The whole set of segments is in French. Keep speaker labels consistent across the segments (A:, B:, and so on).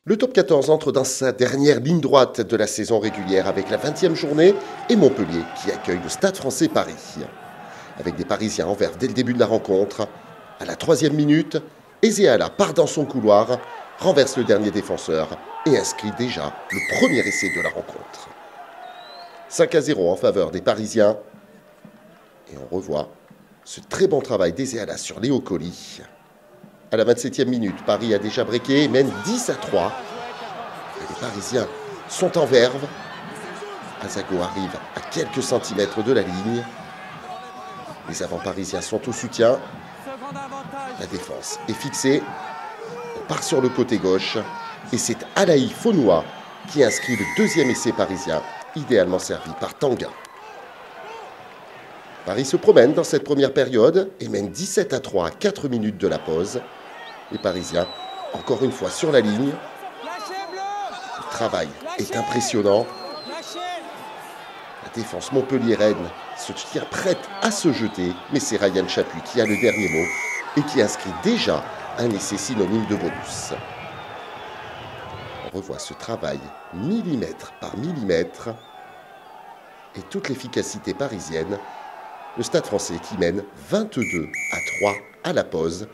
A: Le top 14 entre dans sa dernière ligne droite de la saison régulière avec la 20e journée et Montpellier qui accueille le Stade Français Paris. Avec des Parisiens en verve dès le début de la rencontre, à la 3e minute, Ezeala part dans son couloir, renverse le dernier défenseur et inscrit déjà le premier essai de la rencontre. 5-0 en faveur des Parisiens. Et on revoit ce très bon travail d'Ezeala sur Léo Colli. À la 27e minute, Paris a déjà breaké et mène 10-3. Et les Parisiens sont en verve. Azago arrive à quelques centimètres de la ligne. Les avants parisiens sont au soutien. La défense est fixée. On part sur le côté gauche. Et c'est Alaï Fonoua qui inscrit le deuxième essai parisien, idéalement servi par Tanguin. Paris se promène dans cette première période et mène 17-3 à 4 minutes de la pause. Les Parisiens, encore une fois sur la ligne. Le travail est impressionnant. La défense montpelliéraine se tient prête à se jeter, mais c'est Ryan Chapuis qui a le dernier mot et qui inscrit déjà un essai synonyme de bonus. On revoit ce travail millimètre par millimètre et toute l'efficacité parisienne. Le Stade Français qui mène 22-3 à la pause,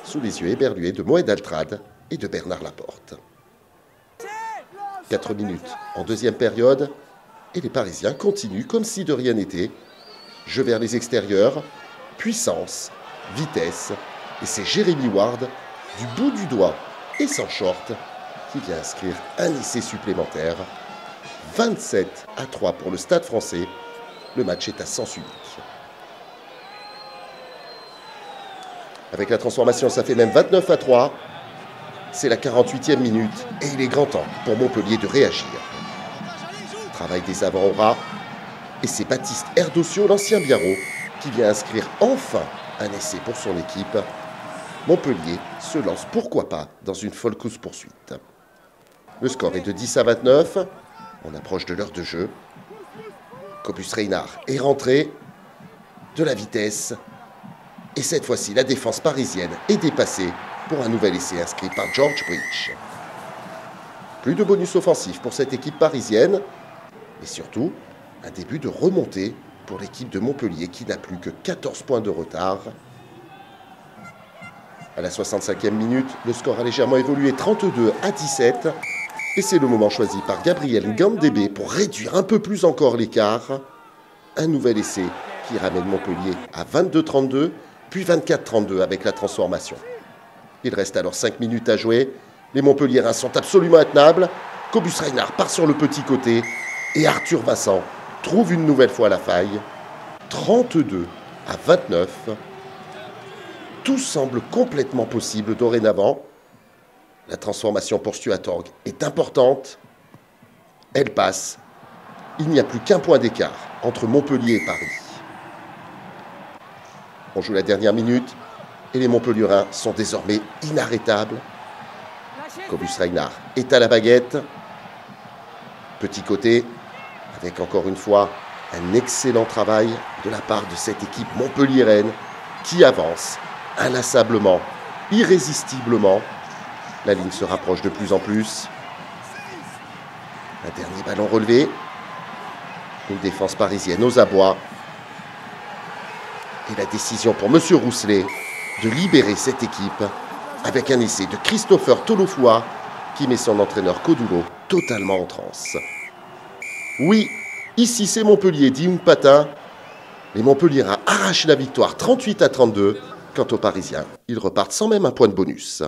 A: sous les yeux éberlués de Moed Altrad et de Bernard Laporte. 4 minutes en deuxième période, et les Parisiens continuent comme si de rien n'était. Jeu vers les extérieurs, puissance, vitesse, et c'est Jérémy Ward, du bout du doigt et sans short, qui vient inscrire un essai supplémentaire. 27-3 pour le Stade Français. Le match est à sens unique. Avec la transformation, ça fait même 29-3. C'est la 48e minute et il est grand temps pour Montpellier de réagir. Travail des avants au ras. Et c'est Baptiste Erdocio, l'ancien Biarro, qui vient inscrire enfin un essai pour son équipe. Montpellier se lance, pourquoi pas, dans une folle course-poursuite. Le score est de 10-29. On approche de l'heure de jeu. Cobus Reynard est rentré, de la vitesse, et cette fois-ci, la défense parisienne est dépassée pour un nouvel essai inscrit par George Bridge. Plus de bonus offensif pour cette équipe parisienne, et surtout, un début de remontée pour l'équipe de Montpellier qui n'a plus que 14 points de retard. À la 65e minute, le score a légèrement évolué 32-17. Et c'est le moment choisi par Gabriel Gandébé pour réduire un peu plus encore l'écart. Un nouvel essai qui ramène Montpellier à 22-32, puis 24-32 avec la transformation. Il reste alors 5 minutes à jouer. Les Montpelliérains sont absolument intenables. Cobus Reynard part sur le petit côté. Et Arthur Vincent trouve une nouvelle fois la faille. 32-29. Tout semble complètement possible dorénavant. La transformation pour Stuart Hogg est importante. Elle passe. Il n'y a plus qu'un point d'écart entre Montpellier et Paris. On joue la dernière minute et les Montpelliérains sont désormais inarrêtables. Cobus Reynard est à la baguette. Petit côté, avec encore une fois un excellent travail de la part de cette équipe montpelliéraine qui avance inlassablement, irrésistiblement. La ligne se rapproche de plus en plus. Un dernier ballon relevé. Une défense parisienne aux abois. Et la décision pour M. Rousselet de libérer cette équipe avec un essai de Christopher Tolofoua qui met son entraîneur Kodulo totalement en transe. Oui, ici c'est Montpellier, dit Mpata. Les Montpelliérains arrachent la victoire 38-32. Quant aux Parisiens, ils repartent sans même un point de bonus.